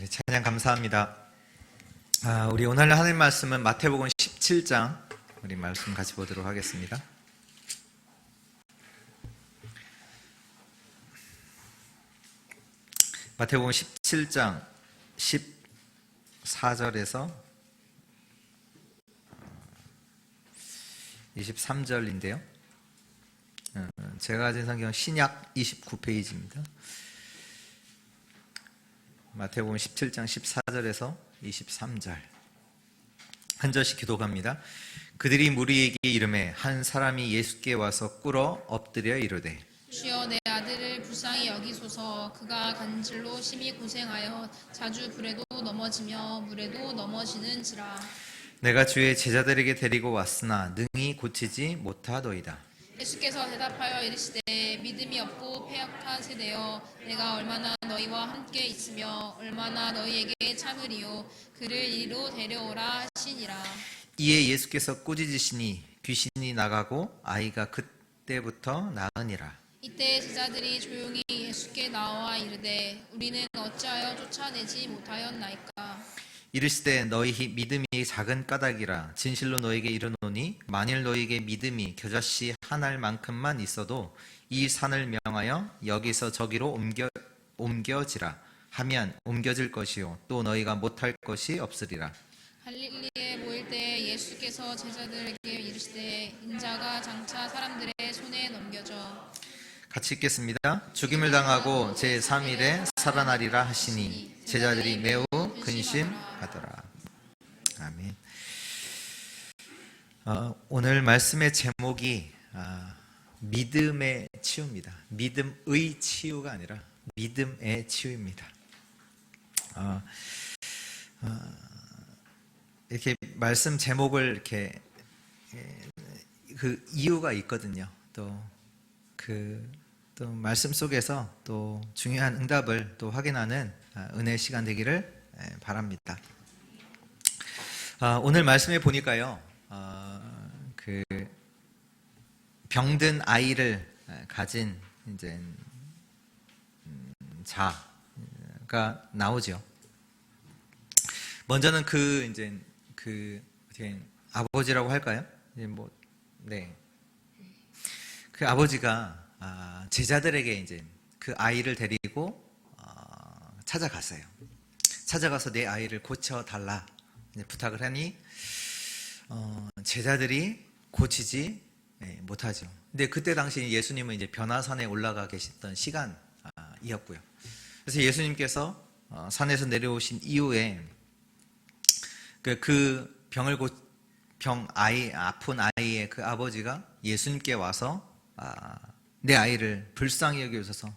찬양 감사합니다. 우리 오늘 하나님 말씀은 마태복음 17장 우리 말씀 같이 보도록 하겠습니다. 마태복음 17장 14절에서 23절인데요. 제가 가진 성경 신약 29페이지입니다. 마태복음 17장 14절에서 23절 한 절씩 기도합니다. 그들이 무리에게 이르매 한 사람이 예수께 와서 꿇어 엎드려 이르되 주여, 내 아들을 불쌍히 여기소서. 그가 간질로 심히 고생하여 자주 불에도 넘어지며 물에도 넘어지는지라. 내가 주의 제자들에게 데리고 왔으나 능히 고치지 못하더이다. 예수께서 대답하여 이르시되 믿음이 없고 패역한 세대여, 내가 얼마나 너희와 함께 있으며 얼마나 너희에게 참으리요. 그를 이리로 데려오라 하시니라. 이에 예수께서 꾸짖으시니 귀신이 나가고 아이가 그때부터 나으니라. 이때 제자들이 조용히 예수께 나와 이르되 우리는 어찌하여 쫓아내지 못하였나이까. 이르시되 너희 믿음이 작은 까닭이라. 진실로 너희에게 이르노니 만일 너희에게 믿음이 겨자씨 한 알만큼만 있어도 이 산을 명하여 여기서 저기로 옮겨지라 하면 옮겨질 것이요 또 너희가 못할 것이 없으리라. 갈릴리에 모일 때 예수께서 제자들에게 이르시되 인자가 장차 사람들의 손에 넘겨져 같이 읽겠습니다. 죽임을 당하고 제3일에 살아나리라 하시니 제자들이 매우 근심하더라. 아멘. 오늘 말씀의 제목이 믿음의 치유입니다. 믿음의 치유가 아니라 믿음의 치유입니다. 이렇게 말씀 제목을 이렇게 그 이유가 있거든요. 또 말씀 속에서 또 중요한 응답을 또 확인하는 은혜의 시간 되기를 바랍니다. 오늘 말씀에 보니까요, 그 병든 아이를 가진 이제 자가 나오죠. 먼저는 그 아버지라고 할까요? 그 아버지가 제자들에게 이제 그 아이를 데리고 찾아갔어요. 찾아가서 내 아이를 고쳐달라 부탁을 하니 제자들이 고치지 못하죠. 근데 그때 당시 예수님은 이제 변화산에 올라가 계셨던 시간이었고요. 그래서 예수님께서 산에서 내려오신 이후에 그 아픈 아이의 그 아버지가 예수님께 와서 내 아이를 불쌍히 여기셔서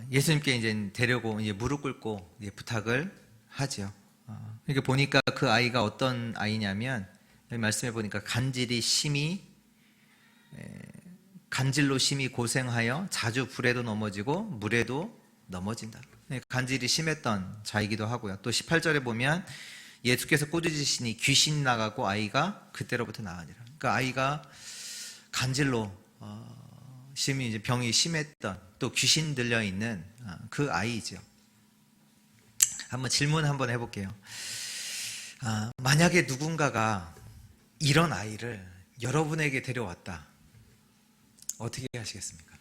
예수님께 이제 데려고 이제 무릎 꿇고 이제 부탁을 하죠. 이렇게 보니까 그 아이가 어떤 아이냐면 여기 말씀해 보니까 간질로 심히 고생하여 자주 불에도 넘어지고 물에도 넘어진다. 간질이 심했던 자이기도 하고요. 또 18절에 보면 예수께서 꾸짖으시니 귀신 나가고 아이가 그때로부터 나으니라. 그러니까 아이가 간질로 심히 이제 병이 심했던 또 귀신 들려 있는 그 아이죠. 한번 질문 한번 해볼게요. 만약에 누군가가 이런 아이를 여러분에게 데려왔다. 어떻게 하시겠습니까?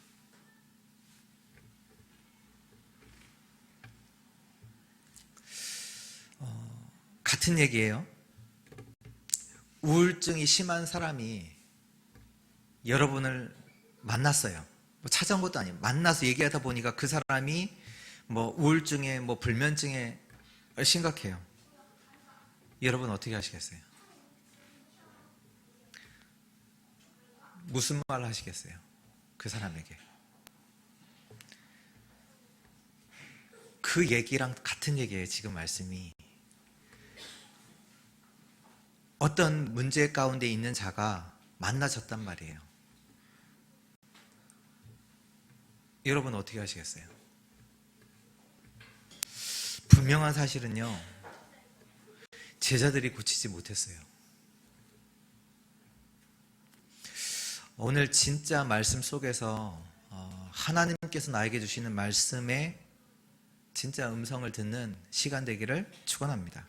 같은 얘기예요. 우울증이 심한 사람이 여러분을 만났어요. 찾아온 것도 아니에요. 만나서 얘기하다 보니까 그 사람이 우울증에 불면증에 심각해요. 여러분 어떻게 하시겠어요? 무슨 말 하시겠어요? 그 사람에게. 그 얘기랑 같은 얘기예요. 지금 말씀이. 어떤 문제 가운데 있는 자가 만나졌단 말이에요. 여러분 어떻게 하시겠어요? 분명한 사실은요, 제자들이 고치지 못했어요. 오늘 진짜 말씀 속에서 하나님께서 나에게 주시는 말씀의 진짜 음성을 듣는 시간 되기를 축원합니다.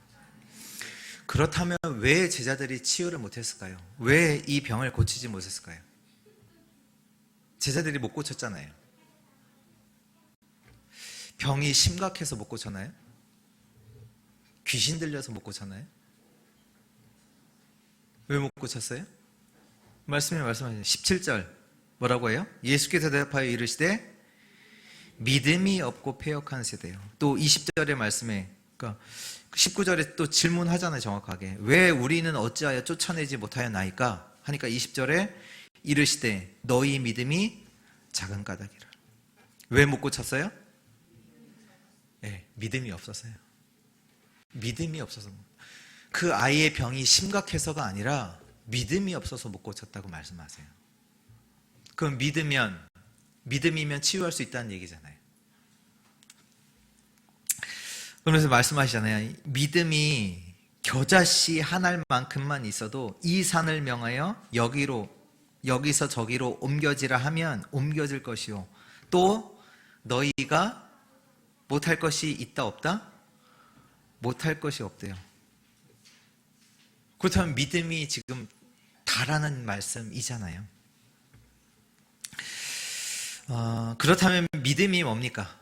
그렇다면 왜 제자들이 치유를 못했을까요? 왜 이 병을 고치지 못했을까요? 제자들이 못 고쳤잖아요. 병이 심각해서 못 고쳤나요? 귀신 들려서 못 고쳤나요? 왜 못 고쳤어요? 말씀하세요. 17절 뭐라고 해요? 예수께서 대답하여 이르시되 믿음이 없고 패역한 세대요. 또 20절의 말씀에, 그러니까 19절에 또 질문하잖아요. 정확하게 왜 우리는 어찌하여 쫓아내지 못하였나이까 하니까 20절에 이르시되 너희 믿음이 작은 까닭이라. 왜 못 고쳤어요? 네, 믿음이 없었어요. 믿음이 없어서. 그 아이의 병이 심각해서가 아니라 믿음이 없어서 못 고쳤다고 말씀하세요. 그럼 믿음이면 치유할 수 있다는 얘기잖아요. 그러면서 말씀하시잖아요. 믿음이 겨자씨 한 알만큼만 있어도 이 산을 명하여 여기서 저기로 옮겨지라 하면 옮겨질 것이요. 또 너희가 못할 것이 있다 없다? 못할 것이 없대요. 그렇다면 믿음이 지금 다라는 말씀이잖아요. 그렇다면 믿음이 뭡니까?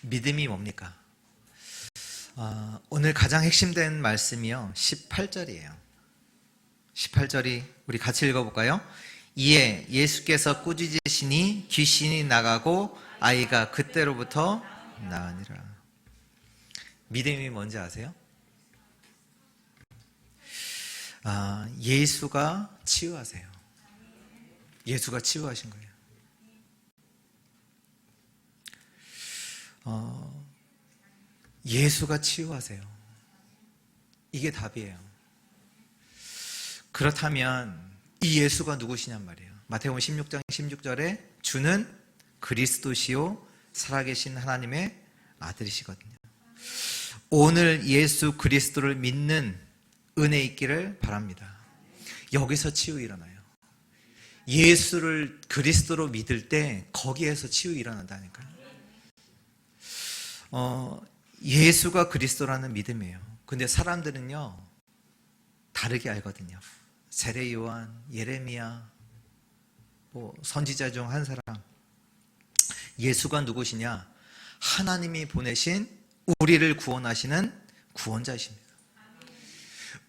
믿음이 뭡니까? 오늘 가장 핵심된 말씀이요 18절이에요 18절이 우리 같이 읽어볼까요? 이에 예수께서 꾸짖으시니 귀신이 나가고 아이가 그때로부터 나으니라. 믿음이 뭔지 아세요? 예수가 치유하세요. 예수가 치유하신 거예요. 예수가 치유하세요. 이게 답이에요. 그렇다면 이 예수가 누구시냔 말이에요. 마태복음 16장 16절에 주는 그리스도시요 살아계신 하나님의 아들이시거든요. 오늘 예수 그리스도를 믿는 은혜 있기를 바랍니다. 여기서 치유 일어나요. 예수를 그리스도로 믿을 때 거기에서 치유 일어난다니까요. 예수가 그리스도라는 믿음이에요. 근데 사람들은요 다르게 알거든요. 세례 요한, 예레미야, 선지자 중 한 사람. 예수가 누구시냐? 하나님이 보내신 우리를 구원하시는 구원자이십니다.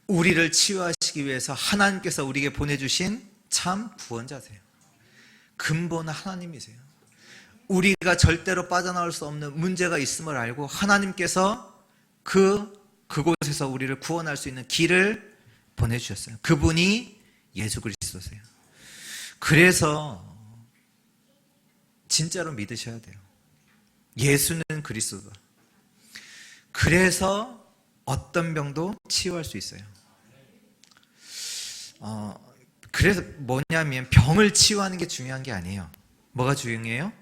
우리를 치유하시기 위해서 하나님께서 우리에게 보내주신 참 구원자세요. 근본 하나님이세요. 우리가 절대로 빠져나올 수 없는 문제가 있음을 알고 하나님께서 그곳에서 우리를 구원할 수 있는 길을 보내주셨어요. 그분이 예수 그리스도세요. 그래서 진짜로 믿으셔야 돼요. 예수는 그리스도다. 그래서 어떤 병도 치유할 수 있어요. 그래서 뭐냐면 병을 치유하는 게 중요한 게 아니에요. 뭐가 중요해요?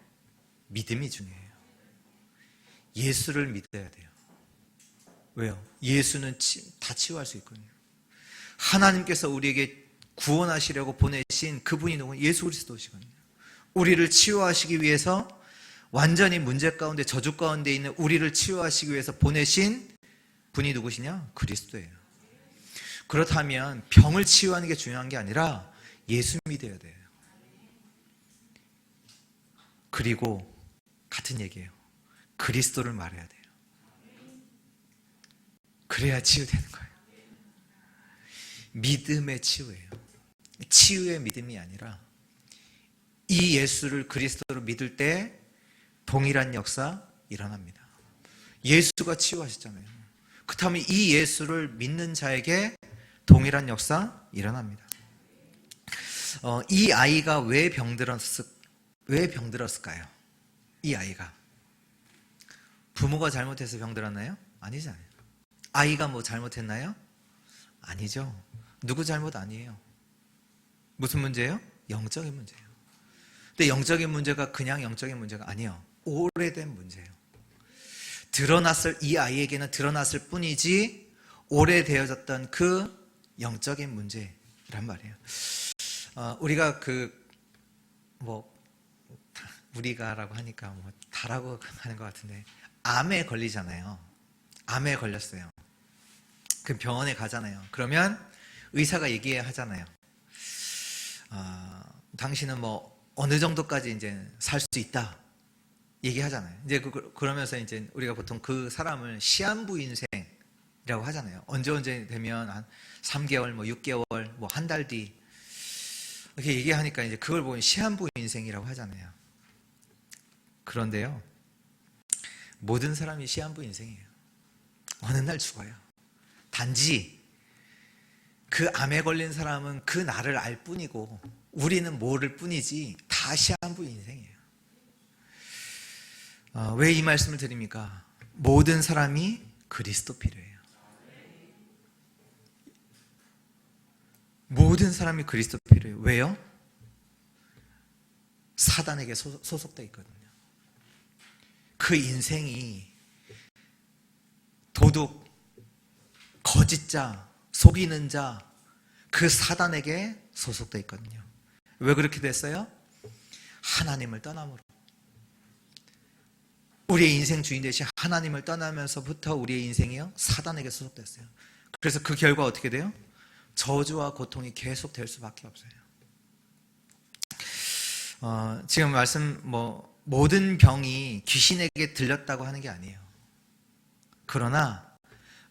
믿음이 중요해요. 예수를 믿어야 돼요. 왜요? 예수는 다 치유할 수 있거든요. 하나님께서 우리에게 구원하시려고 보내신 그분이 누구예요? 예수 그리스도시거든요. 우리를 치유하시기 위해서 완전히 문제 가운데 저주 가운데 있는 우리를 치유하시기 위해서 보내신 분이 누구시냐? 그리스도예요. 그렇다면 병을 치유하는 게 중요한 게 아니라 예수 믿어야 돼요. 그리고 같은 얘기예요. 그리스도를 말해야 돼요. 그래야 치유되는 거예요. 믿음의 치유예요. 치유의 믿음이 아니라 이 예수를 그리스도로 믿을 때 동일한 역사 일어납니다. 예수가 치유하셨잖아요. 그렇다면 이 예수를 믿는 자에게 동일한 역사 일어납니다. 이 아이가 왜 병들었을까요? 이 아이가 부모가 잘못해서 병들었나요? 아니잖아요. 아이가 뭐 잘못했나요? 아니죠. 누구 잘못 아니에요. 무슨 문제예요? 영적인 문제예요. 근데 영적인 문제가 그냥 영적인 문제가 아니에요. 오래된 문제예요. 이 아이에게는 드러났을 뿐이지 오래되어졌던 그 영적인 문제란 말이에요. 우리가 뭐 우리가라고 하니까 뭐 다라고 하는 것 같은데 암에 걸리잖아요. 암에 걸렸어요. 그 병원에 가잖아요. 그러면 의사가 얘기하잖아요. 당신은 뭐 어느 정도까지 이제 살 수 있다 얘기하잖아요. 이제 그러면서 이제 우리가 보통 그 사람을 시한부 인생이라고 하잖아요. 언제 되면 한 3개월, 뭐 6개월, 뭐 한 달 뒤 이렇게 얘기하니까 이제 그걸 보면 시한부 인생이라고 하잖아요. 그런데요, 모든 사람이 시한부 인생이에요. 어느 날 죽어요. 단지 그 암에 걸린 사람은 그 날을 알 뿐이고 우리는 모를 뿐이지 다 시한부 인생이에요. 왜 이 말씀을 드립니까? 모든 사람이 그리스도 필요해요. 모든 사람이 그리스도 필요해요. 왜요? 사단에게 소속되어 있거든요. 그 인생이 도둑, 거짓자, 속이는 자, 그 사단에게 소속되어 있거든요. 왜 그렇게 됐어요? 하나님을 떠남으로. 우리의 인생 주인 대신 하나님을 떠나면서부터 우리의 인생이요 사단에게 소속됐어요. 그래서 그 결과 어떻게 돼요? 저주와 고통이 계속 될 수밖에 없어요. 지금 말씀 모든 병이 귀신에게 들렸다고 하는 게 아니에요. 그러나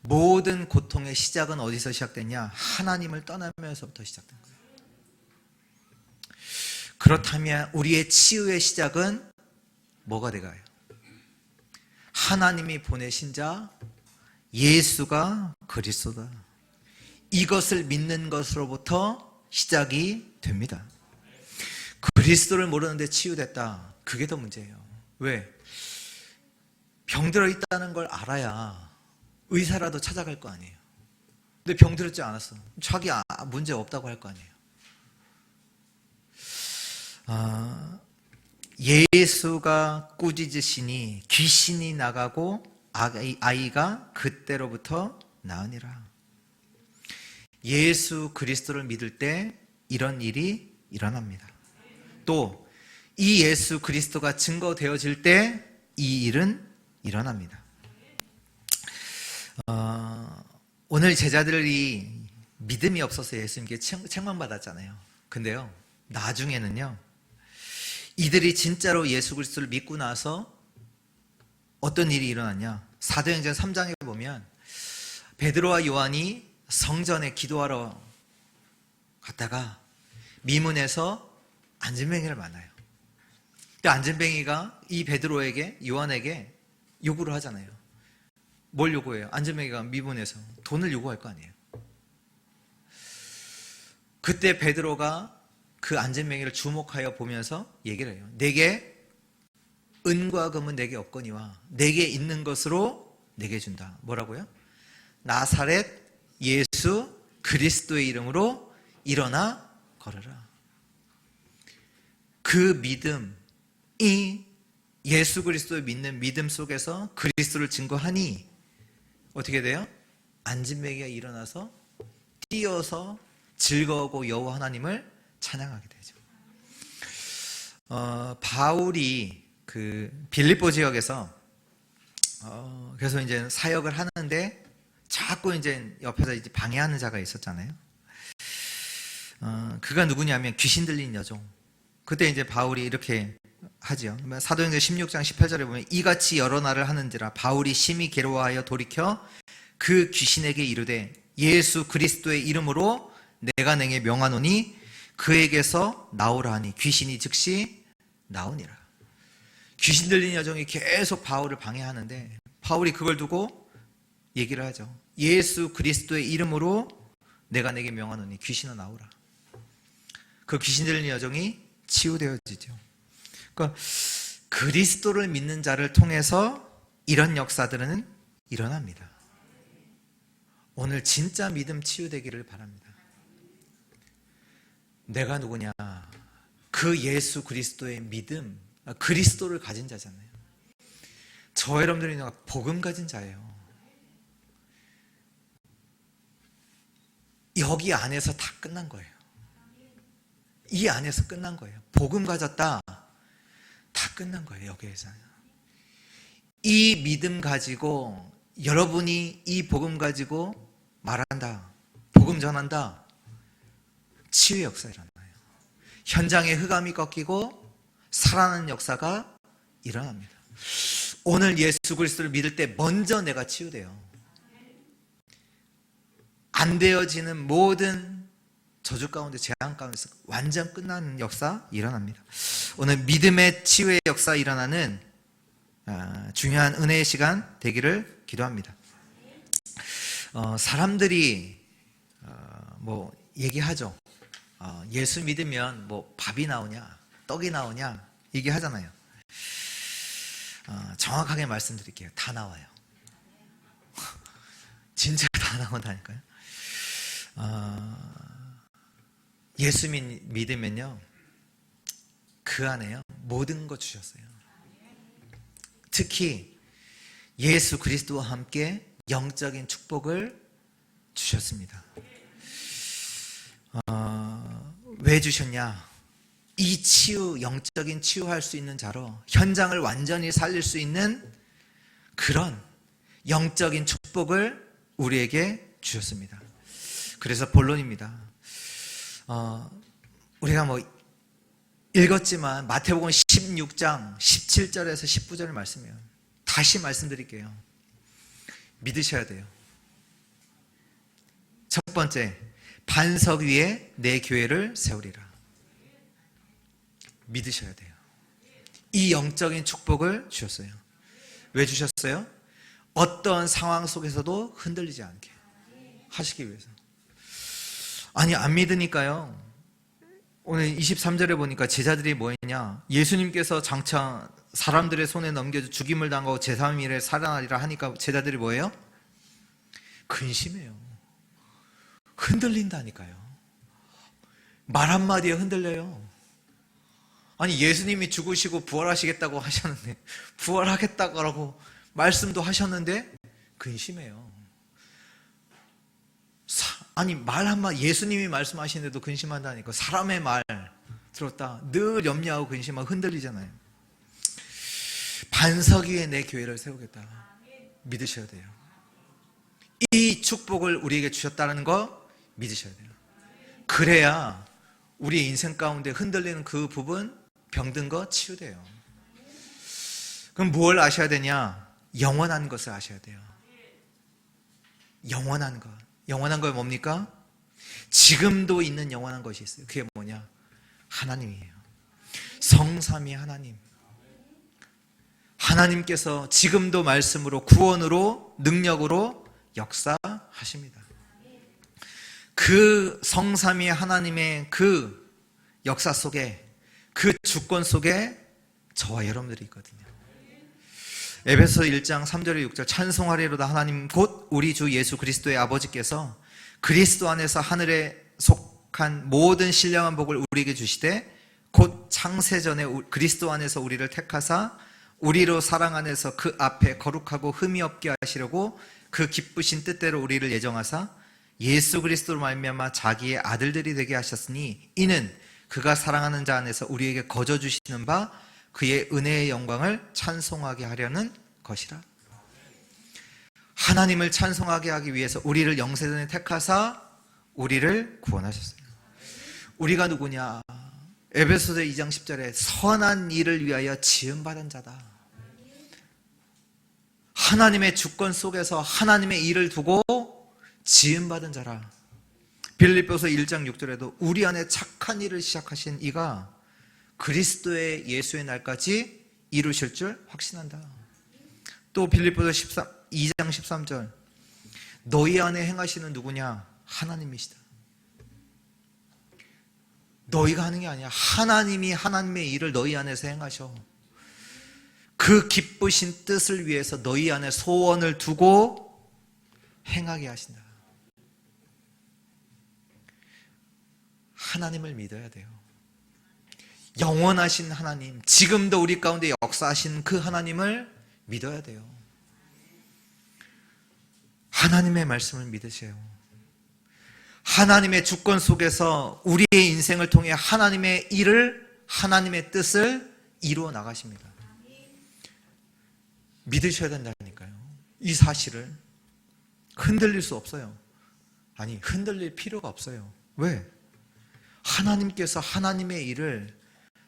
모든 고통의 시작은 어디서 시작됐냐? 하나님을 떠나면서부터 시작된 거예요. 그렇다면 우리의 치유의 시작은 뭐가 돼가요? 하나님이 보내신 자 예수가 그리스도다. 이것을 믿는 것으로부터 시작이 됩니다. 그리스도를 모르는데 치유됐다. 그게 더 문제예요. 왜? 병들어 있다는 걸 알아야 의사라도 찾아갈 거 아니에요. 근데 병들었지 않았어. 자기 문제 없다고 할 거 아니에요. 예수가 꾸짖으시니 귀신이 나가고 아이가 그때로부터 나으니라. 예수 그리스도를 믿을 때 이런 일이 일어납니다. 또 이 예수 그리스도가 증거되어질 때 이 일은 일어납니다. 오늘 제자들이 믿음이 없어서 예수님께 책망받았잖아요. 근데요, 나중에는요, 이들이 진짜로 예수 그리스도를 믿고 나서 어떤 일이 일어났냐? 사도행전 3장에 보면 베드로와 요한이 성전에 기도하러 갔다가 미문에서 안진뱅이를 만나요. 근데 안진뱅이가 이 베드로에게, 요한에게 요구를 하잖아요. 뭘 요구해요? 안진뱅이가 미문에서 돈을 요구할 거 아니에요. 그때 베드로가 그 안진뱅이를 주목하여 보면서 얘기를 해요. 내게 은과 금은 내게 없거니와 내게 있는 것으로 내게 준다. 뭐라고요? 나사렛 예수 그리스도의 이름으로 일어나 걸어라. 그 믿음이 예수 그리스도를 믿는 믿음 속에서 그리스도를 증거하니 어떻게 돼요? 안진뱅이가 일어나서 뛰어서 즐거워하고 여호와 하나님을 찬양하게 되죠. 바울이 그 빌립보 지역에서 그래서 이제 사역을 하는데 자꾸 이제 옆에서 이제 방해하는 자가 있었잖아요. 그가 누구냐면 귀신 들린 여종. 그때 이제 바울이 이렇게 하죠. 사도행전 16장 18절에 보면 이같이 여러 날을 하는지라 바울이 심히 괴로워하여 돌이켜 그 귀신에게 이르되 예수 그리스도의 이름으로 내가 내게 명하노니 그에게서 나오라 하니 귀신이 즉시 나오니라. 귀신 들린 여종이 계속 바울을 방해하는데 바울이 그걸 두고 얘기를 하죠. 예수 그리스도의 이름으로 내가 내게 명하노니 귀신아 나오라. 그 귀신 들린 여종이 치유되어지죠. 그러니까 그리스도를 믿는 자를 통해서 이런 역사들은 일어납니다. 오늘 진짜 믿음 치유되기를 바랍니다. 내가 누구냐? 그 예수 그리스도의 믿음, 그리스도를 가진 자잖아요. 저 여러분들이 복음 가진 자예요. 여기 안에서 다 끝난 거예요. 이 안에서 끝난 거예요. 복음 가졌다, 다 끝난 거예요. 여기에서는. 이 믿음 가지고 여러분이 이 복음 가지고 말한다, 복음 전한다, 치유의 역사 일어나요. 현장의 흑암이 꺾이고 살아나는 역사가 일어납니다. 오늘 예수 그리스도를 믿을 때 먼저 내가 치유돼요. 안 되어지는 모든 저주 가운데, 재앙 가운데서 완전 끝나는 역사 일어납니다. 오늘 믿음의 치유의 역사 일어나는 중요한 은혜의 시간 되기를 기도합니다. 사람들이 뭐 얘기하죠. 예수 믿으면 뭐 밥이 나오냐, 떡이 나오냐 얘기하잖아요. 정확하게 말씀드릴게요. 다 나와요. 진짜 다 나온다니까요. 예수 믿으면요, 그 안에요 모든 거 주셨어요. 특히 예수 그리스도와 함께 영적인 축복을 주셨습니다. 왜 주셨냐? 이 치유, 영적인 치유할 수 있는 자로 현장을 완전히 살릴 수 있는 그런 영적인 축복을 우리에게 주셨습니다. 그래서 본론입니다. 우리가 뭐 읽었지만 마태복음 16장 17절에서 19절 말씀이에요. 다시 말씀드릴게요. 믿으셔야 돼요. 첫 번째, 반석 위에 내 교회를 세우리라. 믿으셔야 돼요. 이 영적인 축복을 주셨어요. 왜 주셨어요? 어떤 상황 속에서도 흔들리지 않게 하시기 위해서. 아니, 안 믿으니까요. 오늘 23절에 보니까 제자들이 뭐했냐, 예수님께서 장차 사람들의 손에 넘겨져 죽임을 당하고 제3일에 살아나리라 하니까 제자들이 뭐예요? 근심해요. 흔들린다니까요. 말 한마디에 흔들려요. 아니, 예수님이 죽으시고 부활하시겠다고 하셨는데, 부활하겠다고 말씀도 하셨는데 근심해요. 아니, 말 한마디, 예수님이 말씀하시는데도 근심한다니까. 사람의 말 들었다 늘 염려하고 근심하고 흔들리잖아요. 반석 위에 내 교회를 세우겠다. 믿으셔야 돼요. 이 축복을 우리에게 주셨다는 거 믿으셔야 돼요. 그래야 우리 인생 가운데 흔들리는 그 부분, 병든 거 치유돼요. 그럼 뭘 아셔야 되냐? 영원한 것을 아셔야 돼요. 영원한 것. 영원한 건 뭡니까? 지금도 있는 영원한 것이 있어요. 그게 뭐냐? 하나님이에요. 성삼위 하나님. 하나님께서 지금도 말씀으로, 구원으로, 능력으로 역사하십니다. 그 성삼위 하나님의 그 역사 속에, 그 주권 속에 저와 여러분들이 있거든요. 에베소 1장 3절에 6절, 찬송하리로다 하나님 곧 우리 주 예수 그리스도의 아버지께서 그리스도 안에서 하늘에 속한 모든 신령한 복을 우리에게 주시되 곧 창세전에 그리스도 안에서 우리를 택하사 우리로 사랑 안에서 그 앞에 거룩하고 흠이 없게 하시려고 그 기쁘신 뜻대로 우리를 예정하사 예수 그리스도로 말미암아 자기의 아들들이 되게 하셨으니 이는 그가 사랑하는 자 안에서 우리에게 거저 주시는 바 그의 은혜의 영광을 찬송하게 하려는 것이라. 하나님을 찬송하게 하기 위해서 우리를 영세전에 택하사 우리를 구원하셨어요. 우리가 누구냐? 에베소서 2장 10절에 선한 일을 위하여 지음받은 자다. 하나님의 주권 속에서 하나님의 일을 두고 지음받은 자라. 빌립보서 1장 6절에도 우리 안에 착한 일을 시작하신 이가 그리스도의 예수의 날까지 이루실 줄 확신한다. 또 빌립보서 2장 13절 너희 안에 행하시는 누구냐? 하나님이시다. 너희가 하는 게 아니야. 하나님이 하나님의 일을 너희 안에서 행하셔. 그 기쁘신 뜻을 위해서 너희 안에 소원을 두고 행하게 하신다. 하나님을 믿어야 돼요. 영원하신 하나님, 지금도 우리 가운데 역사하신 그 하나님을 믿어야 돼요. 하나님의 말씀을 믿으세요. 하나님의 주권 속에서 우리의 인생을 통해 하나님의 일을, 하나님의 뜻을 이루어 나가십니다. 믿으셔야 된다니까요. 이 사실을 흔들릴 수 없어요. 아니, 흔들릴 필요가 없어요. 왜? 하나님께서 하나님의 일을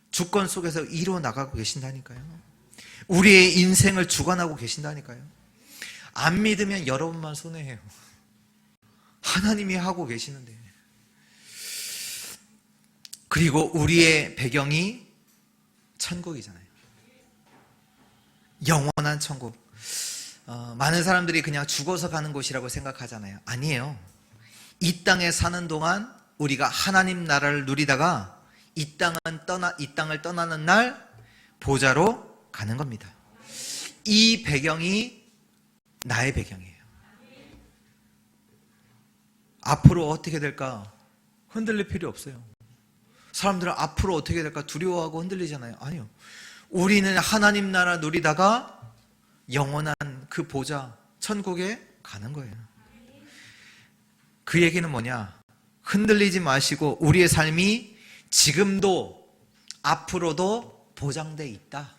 주권 속에서 이루어 나가고 계신다니까요. 우리의 인생을 주관하고 계신다니까요. 안 믿으면 여러분만 손해예요. 하나님이 하고 계시는데. 그리고 우리의 배경이 천국이잖아요. 영원한 천국. 많은 사람들이 그냥 죽어서 가는 곳이라고 생각하잖아요. 아니에요. 이 땅에 사는 동안 우리가 하나님 나라를 누리다가 이 땅을 떠나는 날 보좌로 가는 겁니다. 이 배경이 나의 배경이에요. 앞으로 어떻게 될까? 흔들릴 필요 없어요. 사람들은 앞으로 어떻게 될까 두려워하고 흔들리잖아요. 아니요. 우리는 하나님 나라 누리다가 영원한 그 보좌, 천국에 가는 거예요. 그 얘기는 뭐냐? 흔들리지 마시고 우리의 삶이 지금도 앞으로도 보장돼 있다.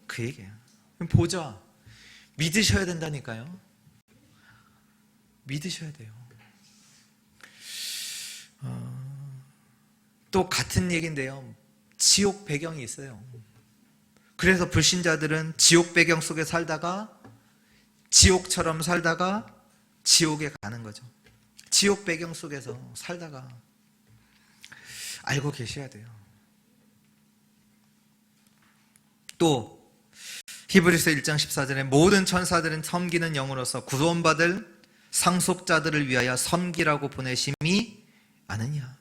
그 얘기예요. 보좌 믿으셔야 된다니까요. 믿으셔야 돼요. 또 같은 얘기인데요. 지옥 배경이 있어요. 그래서 불신자들은 지옥 배경 속에 살다가 지옥처럼 살다가 지옥에 가는 거죠. 지옥 배경 속에서 살다가 알고 계셔야 돼요. 또 히브리서 1장 14절에 모든 천사들은 섬기는 영으로서 구원받을 상속자들을 위하여 섬기라고 보내심이 아느냐.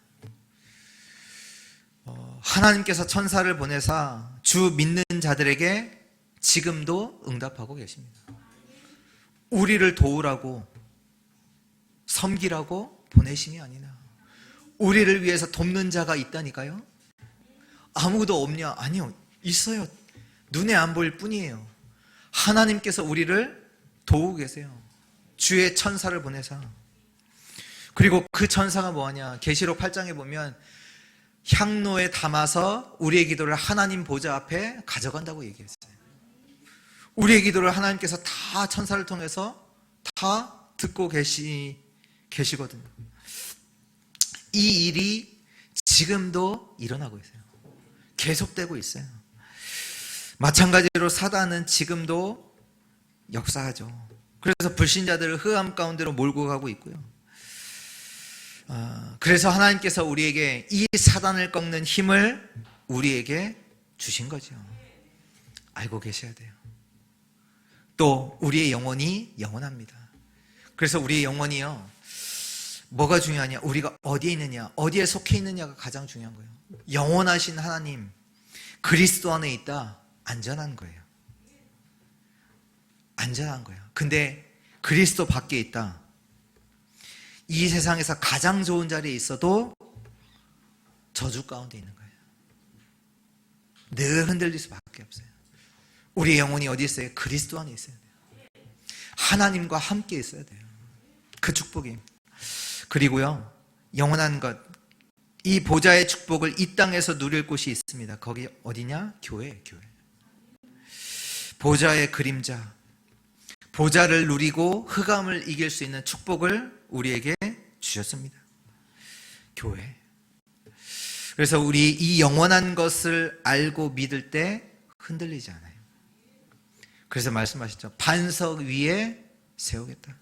하나님께서 천사를 보내사 주 믿는 자들에게 지금도 응답하고 계십니다. 우리를 도우라고 섬기라고 보내심이 아니나. 우리를 위해서 돕는 자가 있다니까요. 아무도 없냐? 아니요, 있어요. 눈에 안 보일 뿐이에요. 하나님께서 우리를 도우고 계세요. 주의 천사를 보내사. 그리고 그 천사가 뭐하냐? 계시록 8장에 보면 향로에 담아서 우리의 기도를 하나님 보좌 앞에 가져간다고 얘기했어요. 우리의 기도를 하나님께서 다 천사를 통해서 다 듣고 계시거든요. 이 일이 지금도 일어나고 있어요. 계속되고 있어요. 마찬가지로 사단은 지금도 역사하죠. 그래서 불신자들을 흑암 가운데로 몰고 가고 있고요. 그래서 하나님께서 우리에게 이 사단을 꺾는 힘을 우리에게 주신 거죠. 알고 계셔야 돼요. 또 우리의 영혼이 영원합니다. 그래서 우리의 영혼이요, 뭐가 중요하냐? 우리가 어디에 있느냐, 어디에 속해 있느냐가 가장 중요한 거예요. 영원하신 하나님 그리스도 안에 있다. 안전한 거예요. 안전한 거예요. 근데 그리스도 밖에 있다. 이 세상에서 가장 좋은 자리에 있어도 저주 가운데 있는 거예요. 늘 흔들릴 수밖에 없어요. 우리의 영혼이 어디 있어요? 그리스도 안에 있어야 돼요. 하나님과 함께 있어야 돼요. 그 축복이. 그리고요, 영원한 것, 이 보좌의 축복을 이 땅에서 누릴 곳이 있습니다. 거기 어디냐? 교회. 보좌의 그림자, 보좌를 누리고 흑암을 이길 수 있는 축복을 우리에게 주셨습니다. 교회. 그래서 우리 이 영원한 것을 알고 믿을 때 흔들리지 않아요. 그래서 말씀하셨죠. 반석 위에 세우겠다.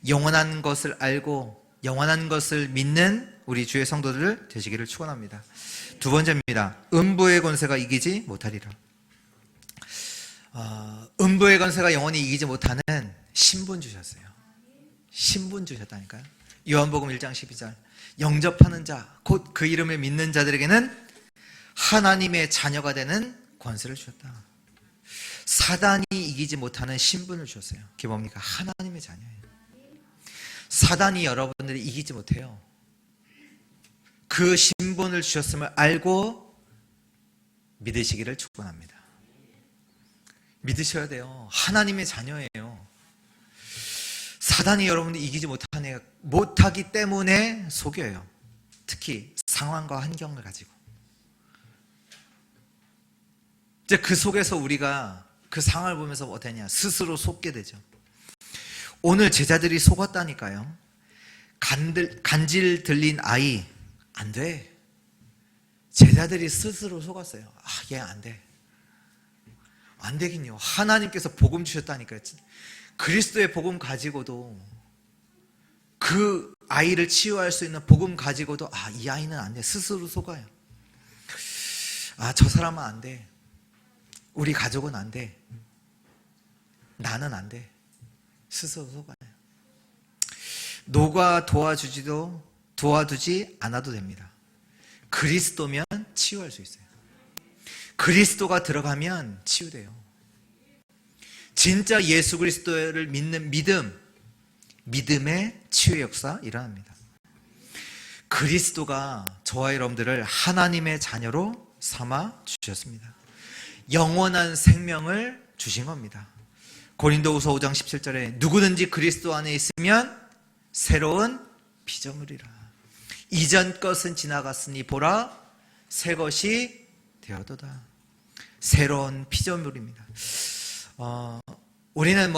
영원한 것을 알고 영원한 것을 믿는 우리 주의 성도들 되시기를 축원합니다. 두 번째입니다. 음부의 권세가 이기지 못하리라. 음부의 권세가 영원히 이기지 못하는 신분 주셨어요. 신분 주셨다니까요. 요한복음 1장 12절. 영접하는 자, 곧 그 이름을 믿는 자들에게는 하나님의 자녀가 되는 권세를 주셨다. 사단이 이기지 못하는 신분을 주셨어요. 그게 뭡니까? 하나님의 자녀예요. 사단이 여러분들을 이기지 못해요. 그 신분을 주셨음을 알고 믿으시기를 축원합니다. 믿으셔야 돼요. 하나님의 자녀예요. 사단이 여러분들 이기지 못하기 때문에 속여요. 특히 상황과 환경을 가지고. 이제 그 속에서 우리가 그 상황을 보면서 어떠냐? 스스로 속게 되죠. 오늘 제자들이 속았다니까요. 간질 들린 아이 안 돼. 제자들이 스스로 속았어요. 얘 안 돼. 안 되긴요. 하나님께서 복음 주셨다니까요. 그리스도의 복음 가지고도, 그 아이를 치유할 수 있는 복음 가지고도 이 아이는 안 돼. 스스로 속아요. 저 사람은 안 돼. 우리 가족은 안 돼. 나는 안 돼. 스스로 속아요. 노가 도와두지 않아도 됩니다. 그리스도면 치유할 수 있어요. 그리스도가 들어가면 치유돼요. 진짜 예수 그리스도를 믿는 믿음의 치유 역사 일어납니다. 그리스도가 저와 여러분들을 하나님의 자녀로 삼아 주셨습니다. 영원한 생명을 주신 겁니다. 고린도후서 5장 17절에 누구든지 그리스도 안에 있으면 새로운 피조물이라. 이전 것은 지나갔으니 보라 새 것이 되었도다. 새로운 피조물입니다. 우리는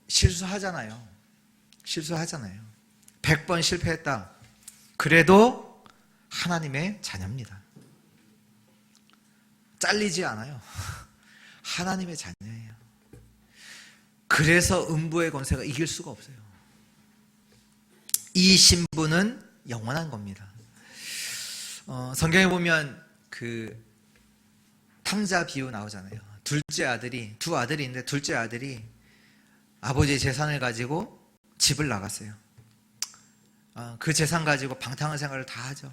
실수하잖아요. 100번 실패했다. 그래도 하나님의 자녀입니다. 잘리지 않아요. 하나님의 자녀예요. 그래서 음부의 권세가 이길 수가 없어요. 이 신분은 영원한 겁니다. 성경에 보면 그 탕자 비유 나오잖아요. 두 아들이 있는데 둘째 아들이 아버지의 재산을 가지고 집을 나갔어요. 그 재산 가지고 방탕한 생활을 다 하죠.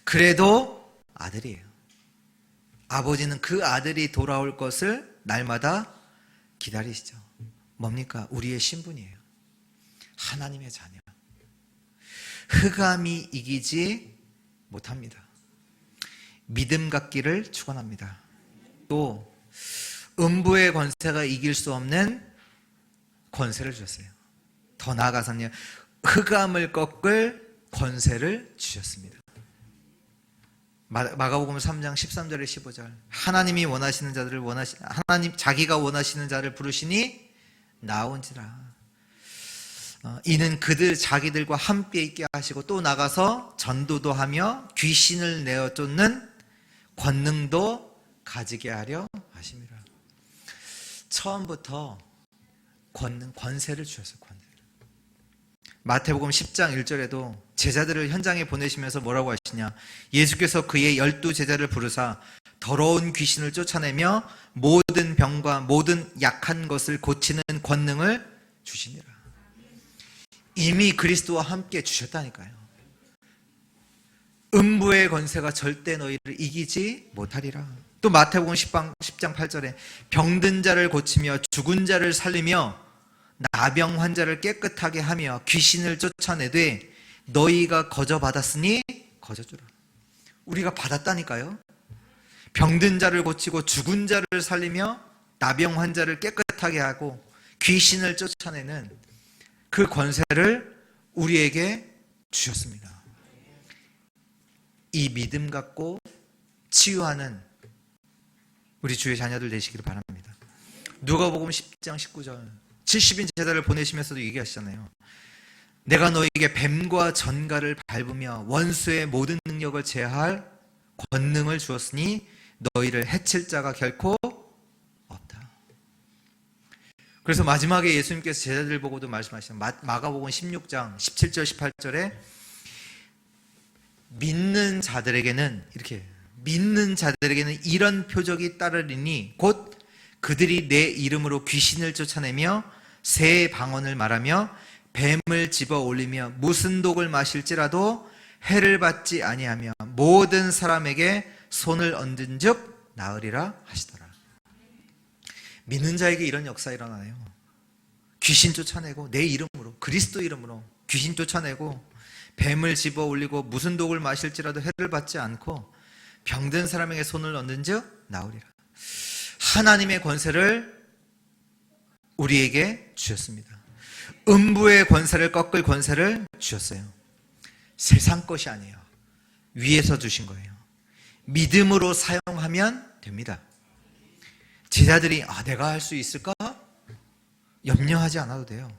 그래도 아들이에요. 아버지는 그 아들이 돌아올 것을 날마다 기다리시죠. 뭡니까? 우리의 신분이에요. 하나님의 자녀. 흑암이 이기지 못합니다. 믿음 갖기를 축원합니다. 또 음부의 권세가 이길 수 없는 권세를 주셨어요. 더 나아가서는요, 흑암을 꺾을 권세를 주셨습니다. 마가복음 3장 13절에 15절. 하나님이 원하시는 자들을 하나님 자기가 원하시는 자를 부르시니 나온지라. 이는 그들 자기들과 함께 있게 하시고 또 나가서 전도도 하며 귀신을 내어 쫓는 권능도 가지게 하려 하심이라. 처음부터 권세를 주셨어요. 권세를. 마태복음 10장 1절에도 제자들을 현장에 보내시면서 뭐라고 하시냐? 예수께서 그의 12 제자를 부르사 더러운 귀신을 쫓아내며 모든 병과 모든 약한 것을 고치는 권능을 주시니라. 이미 그리스도와 함께 주셨다니까요. 음부의 권세가 절대 너희를 이기지 못하리라. 또 마태복음 10장 8절에 병든 자를 고치며 죽은 자를 살리며 나병 환자를 깨끗하게 하며 귀신을 쫓아내되 너희가 거저 받았으니 거저 주라. 우리가 받았다니까요. 병든 자를 고치고 죽은 자를 살리며 나병 환자를 깨끗하게 하고 귀신을 쫓아내는 그 권세를 우리에게 주셨습니다. 이 믿음 갖고 치유하는 우리 주의 자녀들 되시기를 바랍니다. 누가복음 10장 19절 70인 제자를 보내시면서도 얘기하시잖아요. 내가 너에게 뱀과 전갈을 밟으며 원수의 모든 능력을 제할 권능을 주었으니 너희를 해칠 자가 결코 없다. 그래서 마지막에 예수님께서 제자들 보고도 말씀하시는 마가복음 16장 17절 18절에 믿는 자들에게는 이런 표적이 따르리니 곧 그들이 내 이름으로 귀신을 쫓아내며 새 방언을 말하며 뱀을 집어 올리며 무슨 독을 마실지라도 해를 받지 아니하며 모든 사람에게 손을 얹은즉 나으리라 하시더라. 믿는 자에게 이런 역사 일어나요. 귀신 쫓아내고 내 이름으로, 그리스도 이름으로 귀신 쫓아내고 뱀을 집어 올리고 무슨 독을 마실지라도 해를 받지 않고 병든 사람에게 손을 얹은즉 나으리라. 하나님의 권세를 우리에게 주셨습니다. 음부의 권세를 꺾을 권세를 주셨어요. 세상 것이 아니에요. 위에서 주신 거예요. 믿음으로 사용하면 됩니다. 제자들이 내가 할 수 있을까? 염려하지 않아도 돼요.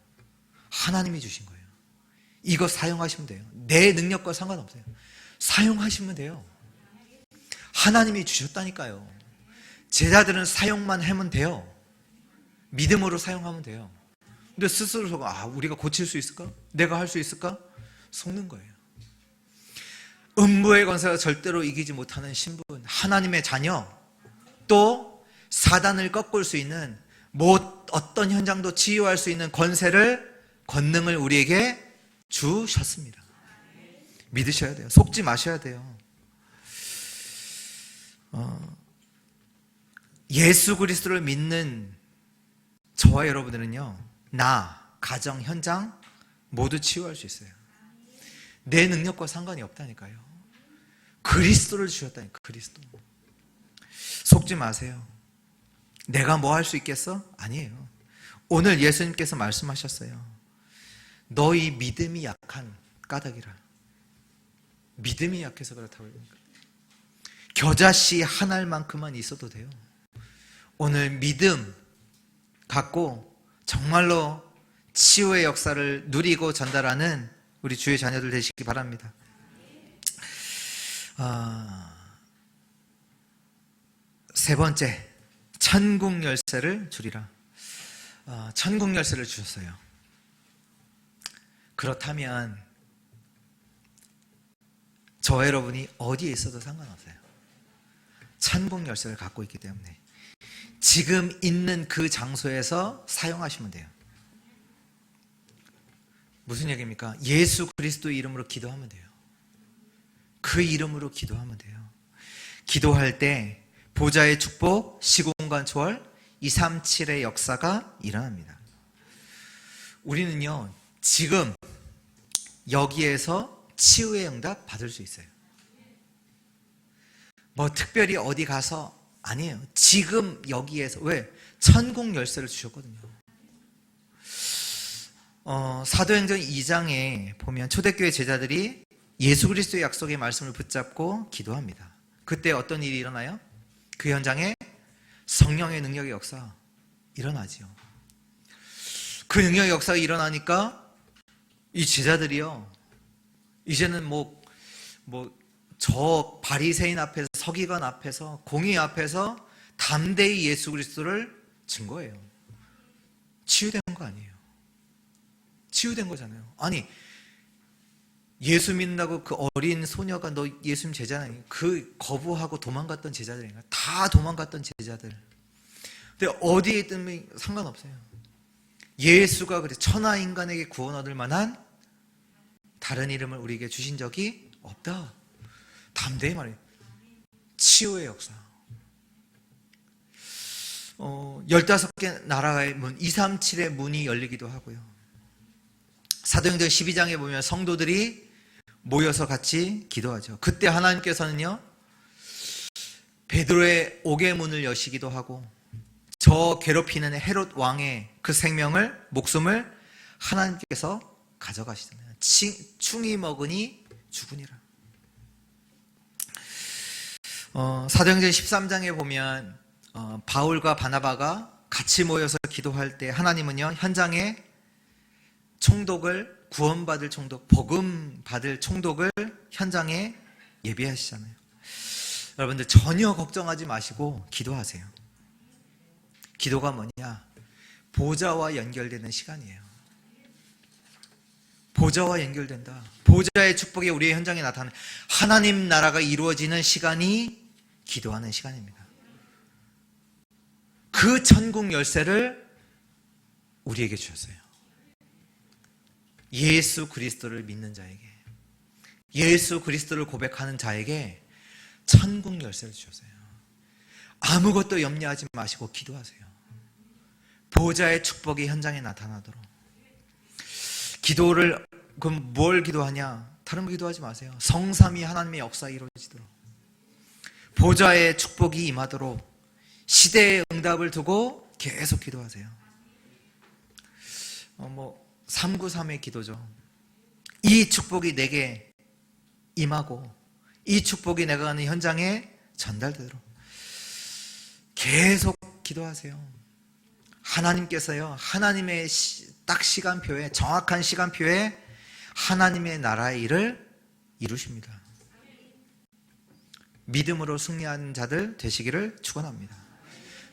하나님이 주신 거예요. 이거 사용하시면 돼요. 내 능력과 상관없어요. 사용하시면 돼요. 하나님이 주셨다니까요. 제자들은 사용만 하면 돼요. 믿음으로 사용하면 돼요. 근데 스스로 우리가 고칠 수 있을까? 내가 할 수 있을까? 속는 거예요. 음부의 권세가 절대로 이기지 못하는 신분, 하나님의 자녀, 또 사단을 꺾을 수 있는 어떤 현장도 치유할 수 있는 권능을 우리에게 주셨습니다. 믿으셔야 돼요. 속지 마셔야 돼요. 예수 그리스도를 믿는 저와 여러분들은요, 가정, 현장 모두 치유할 수 있어요. 내 능력과 상관이 없다니까요. 그리스도를 주셨다니까. 그리스도. 속지 마세요. 내가 뭐 할 수 있겠어? 아니에요. 오늘 예수님께서 말씀하셨어요. 너희 믿음이 약한 까닭이라. 믿음이 약해서 그렇다고 합니까? 겨자씨 한 알만큼만 있어도 돼요. 오늘 믿음 갖고 정말로 치유의 역사를 누리고 전달하는 우리 주의 자녀들 되시기 바랍니다. 세 번째, 천국 열쇠를 주리라. 천국 열쇠를 주셨어요. 그렇다면 저와 여러분이 어디에 있어도 상관없어요. 천국 열쇠를 갖고 있기 때문에 지금 있는 그 장소에서 사용하시면 돼요. 무슨 얘기입니까? 예수 그리스도의 이름으로 기도하면 돼요. 그 이름으로 기도하면 돼요. 기도할 때 보좌의 축복, 시공간 초월, 237의 역사가 일어납니다. 우리는요, 지금 여기에서 치유의 응답 받을 수 있어요. 특별히 어디 가서 아니에요. 지금 여기에서. 왜? 천국 열쇠를 주셨거든요. 사도행전 2장에 보면 초대교회 제자들이 예수 그리스도의 약속의 말씀을 붙잡고 기도합니다. 그때 어떤 일이 일어나요? 그 현장에 성령의 능력의 역사 일어나지요. 그 능력의 역사가 일어나니까 이 제자들이요, 이제는 저 바리새인 앞에서, 서기관 앞에서, 공의 앞에서 담대히 예수 그리스도를 증거해요. 치유된 거 아니에요. 치유된 거잖아요. 아니, 예수 믿는다고 그 어린 소녀가 너 예수님 제자냐? 그 거부하고 도망갔던 제자들인가? 다 도망갔던 제자들. 근데 어디에 있든 상관없어요. 예수가 그래 천하 인간에게 구원 얻을 만한 다른 이름을 우리에게 주신 적이 없다. 담대히 말해요. 치유의 역사. 15개 나라의 문, 237의 문이 열리기도 하고요. 사도행전 12장에 보면 성도들이 모여서 같이 기도하죠. 그때 하나님께서는요, 베드로의 옥의 문을 여시기도 하고, 저 괴롭히는 헤롯 왕의 그 목숨을 하나님께서 가져가시잖아요. 충이 먹으니 죽으니라. 사도행전 13장에 보면 바울과 바나바가 같이 모여서 기도할 때 하나님은요, 현장에 총독을, 구원받을 총독, 복음 받을 총독을 현장에 예비하시잖아요. 여러분들 전혀 걱정하지 마시고 기도하세요. 기도가 뭐냐? 보좌와 연결되는 시간이에요. 보좌와 연결된다. 보좌의 축복이 우리의 현장에 나타나는, 하나님 나라가 이루어지는 시간이 기도하는 시간입니다. 그 천국 열쇠를 우리에게 주셨어요. 예수 그리스도를 믿는 자에게, 예수 그리스도를 고백하는 자에게 천국 열쇠를 주셨어요. 아무것도 염려하지 마시고 기도하세요. 보좌의 축복이 현장에 나타나도록. 기도를, 그럼 뭘 기도하냐? 다른 거 기도하지 마세요. 성삼위 하나님의 역사 이루어지도록, 보좌의 축복이 임하도록, 시대의 응답을 두고 계속 기도하세요. 393의 기도죠. 이 축복이 내게 임하고 이 축복이 내가 가는 현장에 전달되도록 계속 기도하세요. 하나님께서요, 하나님의 딱 시간표에, 정확한 시간표에 하나님의 나라의 일을 이루십니다. 믿음으로 승리하는 자들 되시기를 축원합니다.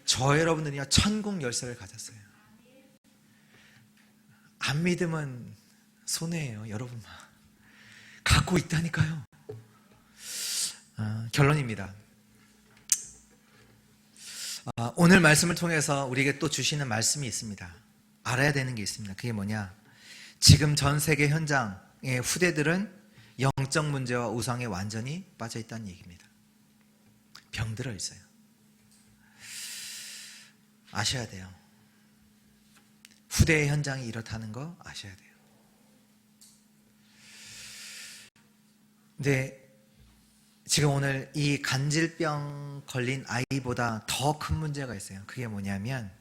저 여러분들이요, 천국 열쇠를 가졌어요. 안 믿으면 손해예요, 여러분만. 갖고 있다니까요. 결론입니다. 오늘 말씀을 통해서 우리에게 또 주시는 말씀이 있습니다. 알아야 되는 게 있습니다. 그게 뭐냐? 지금 전 세계 현장의 후대들은 영적 문제와 우상에 완전히 빠져 있다는 얘기입니다. 병들어 있어요. 아셔야 돼요. 후대의 현장이 이렇다는 거 아셔야 돼요. 근데 지금 오늘 이 간질병 걸린 아이보다 더 큰 문제가 있어요. 그게 뭐냐면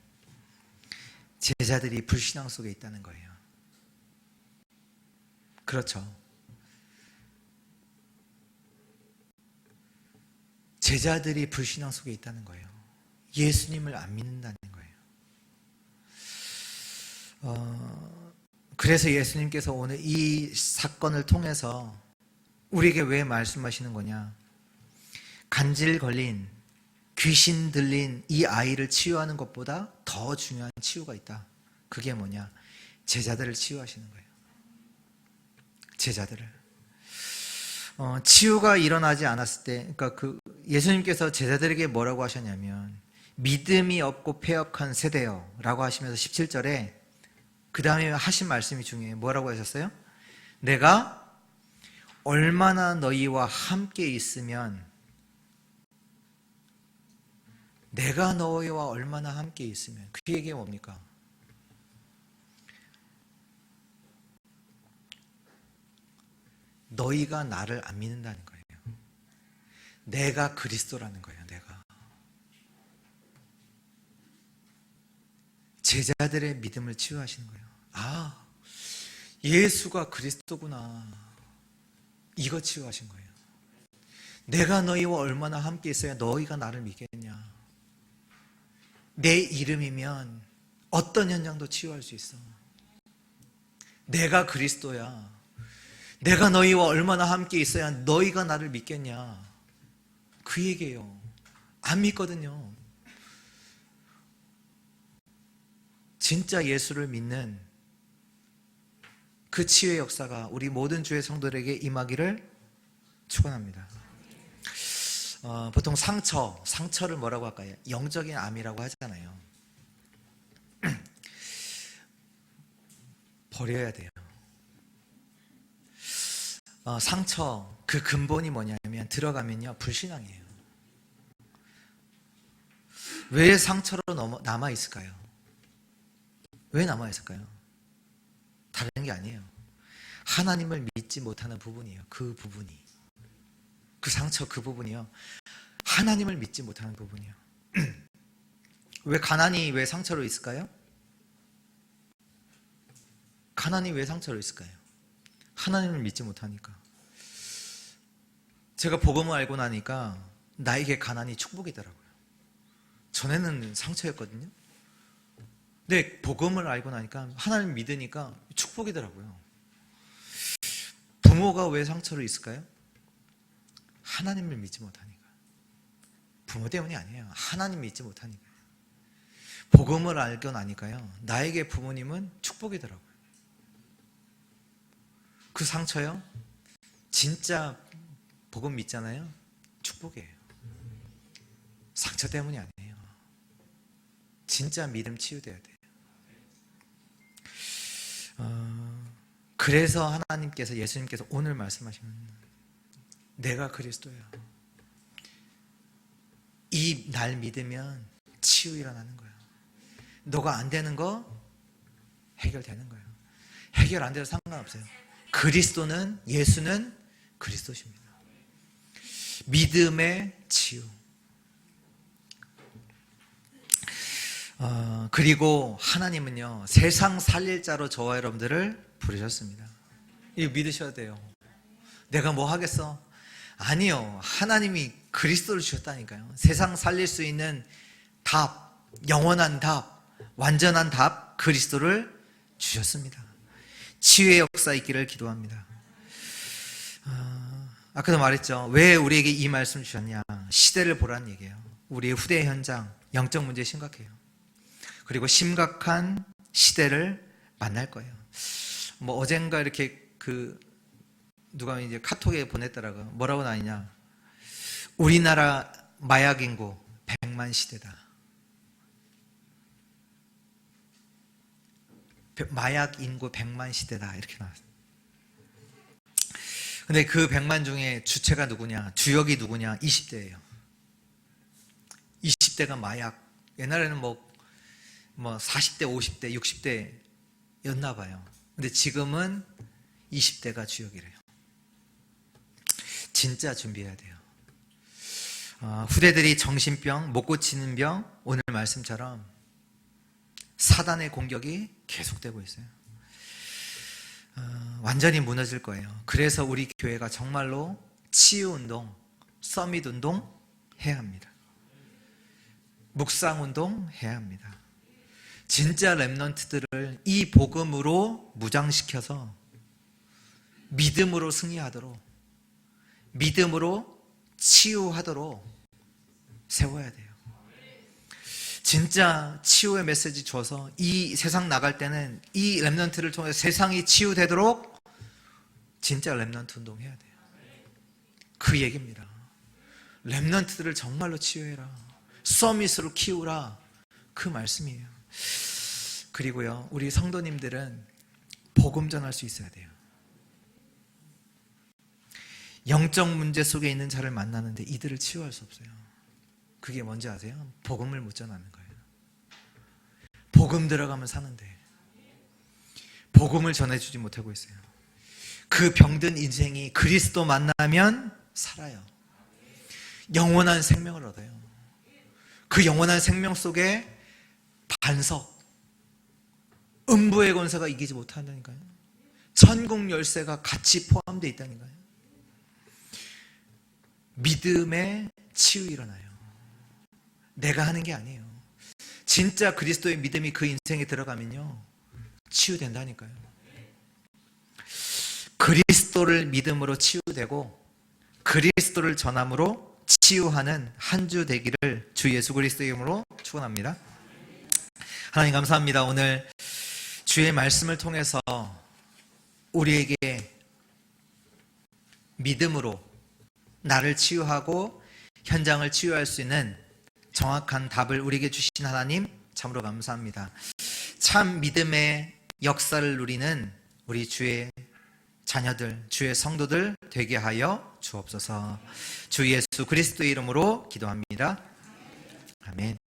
제자들이 불신앙 속에 있다는 거예요. 그렇죠. 제자들이 불신앙 속에 있다는 거예요. 예수님을 안 믿는다는 거예요. 그래서 예수님께서 오늘 이 사건을 통해서 우리에게 왜 말씀하시는 거냐? 간질 걸린, 귀신 들린 이 아이를 치유하는 것보다 더 중요한 치유가 있다. 그게 뭐냐? 제자들을 치유하시는 거예요. 제자들을. 치유가 일어나지 않았을 때, 그러니까 예수님께서 제자들에게 뭐라고 하셨냐면, 믿음이 없고 패역한 세대요 라고 하시면서 17절에 그 다음에 하신 말씀이 중요해요. 뭐라고 하셨어요? 내가 얼마나 너희와 함께 있으면, 내가 너희와 얼마나 함께 있으면, 그 얘기가 뭡니까? 너희가 나를 안 믿는다는 거예요. 내가 그리스도라는 거예요. 내가 제자들의 믿음을 치유하시는 거예요. 아, 예수가 그리스도구나. 이거 치유하신 거예요. 내가 너희와 얼마나 함께 있어야 너희가 나를 믿겠냐. 내 이름이면 어떤 현장도 치유할 수 있어. 내가 그리스도야. 내가 너희와 얼마나 함께 있어야 너희가 나를 믿겠냐. 그 얘기예요. 안 믿거든요. 진짜 예수를 믿는 그 치유의 역사가 우리 모든 주의 성도들에게 임하기를 축원합니다. 보통 상처를 뭐라고 할까요? 영적인 암이라고 하잖아요. 버려야 돼요. 상처 그 근본이 뭐냐면 들어가면요 불신앙이에요. 왜 상처로 남아 있을까요? 왜 남아 있을까요? 다른 게 아니에요. 하나님을 믿지 못하는 부분이에요. 그 부분이, 그 상처 그 부분이요. 하나님을 믿지 못하는 부분이요. 왜 가난이 왜 상처로 있을까요? 가난이 왜 상처로 있을까요? 하나님을 믿지 못하니까. 제가 복음을 알고 나니까 나에게 가난이 축복이더라고요. 전에는 상처였거든요. 근데 복음을 알고 나니까 하나님을 믿으니까 축복이더라고요. 부모가 왜 상처로 있을까요? 하나님을 믿지 못하니까. 부모 때문이 아니에요. 하나님 믿지 못하니까. 복음을 알고 나니까요, 나에게 부모님은 축복이더라고요. 그 상처요, 진짜 복음 믿잖아요, 축복이에요. 상처 때문이 아니에요. 진짜 믿음 치유돼야 돼요. 그래서 하나님께서, 예수님께서 오늘 말씀하시는, 내가 그리스도야. 이 날 믿으면 치유 일어나는 거야. 너가 안 되는 거 해결되는 거예요. 해결 안 돼도 상관없어요. 그리스도는, 예수는 그리스도십니다. 믿음의 치유. 그리고 하나님은요, 세상 살릴 자로 저와 여러분들을 부르셨습니다. 이거 믿으셔야 돼요. 내가 뭐 하겠어? 아니요. 하나님이 그리스도를 주셨다니까요. 세상 살릴 수 있는 답, 영원한 답, 완전한 답, 그리스도를 주셨습니다. 치유의 역사 있기를 기도합니다. 아까도 말했죠. 왜 우리에게 이 말씀 주셨냐? 시대를 보라는 얘기예요. 우리의 후대 현장, 영적 문제 심각해요. 그리고 심각한 시대를 만날 거예요. 뭐 어젠가 이렇게 누가 이제 카톡에 보냈더라고요. 뭐라고 나왔냐? 우리나라 마약 인구 100만 시대다. 마약 인구 100만 시대다. 이렇게 나왔어요. 근데 그 100만 중에 주체가 누구냐? 주역이 누구냐? 20대예요. 20대가 마약. 옛날에는 뭐 40대, 50대, 60대였나 봐요. 근데 지금은 20대가 주역이래요. 진짜 준비해야 돼요. 후대들이 정신병, 못 고치는 병, 오늘 말씀처럼 사단의 공격이 계속되고 있어요. 완전히 무너질 거예요. 그래서 우리 교회가 정말로 치유운동, 서밋운동 해야 합니다. 묵상운동 해야 합니다. 진짜 렘넌트들을 이 복음으로 무장시켜서 믿음으로 승리하도록, 믿음으로 치유하도록 세워야 돼요. 진짜 치유의 메시지 줘서 이 세상 나갈 때는 이 렘넌트를 통해 세상이 치유되도록 진짜 렘넌트 운동해야 돼요. 그 얘기입니다. 렘넌트들을 정말로 치유해라. 서밋으로 키우라. 그 말씀이에요. 그리고요, 우리 성도님들은 복음 전할 수 있어야 돼요. 영적 문제 속에 있는 자를 만나는데 이들을 치유할 수 없어요. 그게 뭔지 아세요? 복음을 못 전하는 거예요. 복음 들어가면 사는데 복음을 전해주지 못하고 있어요. 그 병든 인생이 그리스도 만나면 살아요. 영원한 생명을 얻어요. 그 영원한 생명 속에 반석, 음부의 권세가 이기지 못한다니까요. 천국 열쇠가 같이 포함되어 있다니까요. 믿음의 치유 일어나요. 내가 하는 게 아니에요. 진짜 그리스도의 믿음이 그 인생에 들어가면요, 치유된다니까요. 그리스도를 믿음으로 치유되고 그리스도를 전함으로 치유하는 한 주 되기를 주 예수 그리스도의 이름으로 축원합니다. 하나님 감사합니다. 오늘 주의 말씀을 통해서 우리에게 믿음으로 나를 치유하고 현장을 치유할 수 있는 정확한 답을 우리에게 주신 하나님 참으로 감사합니다. 참 믿음의 역사를 누리는 우리 주의 자녀들, 주의 성도들 되게 하여 주옵소서. 주 예수 그리스도의 이름으로 기도합니다. 아멘.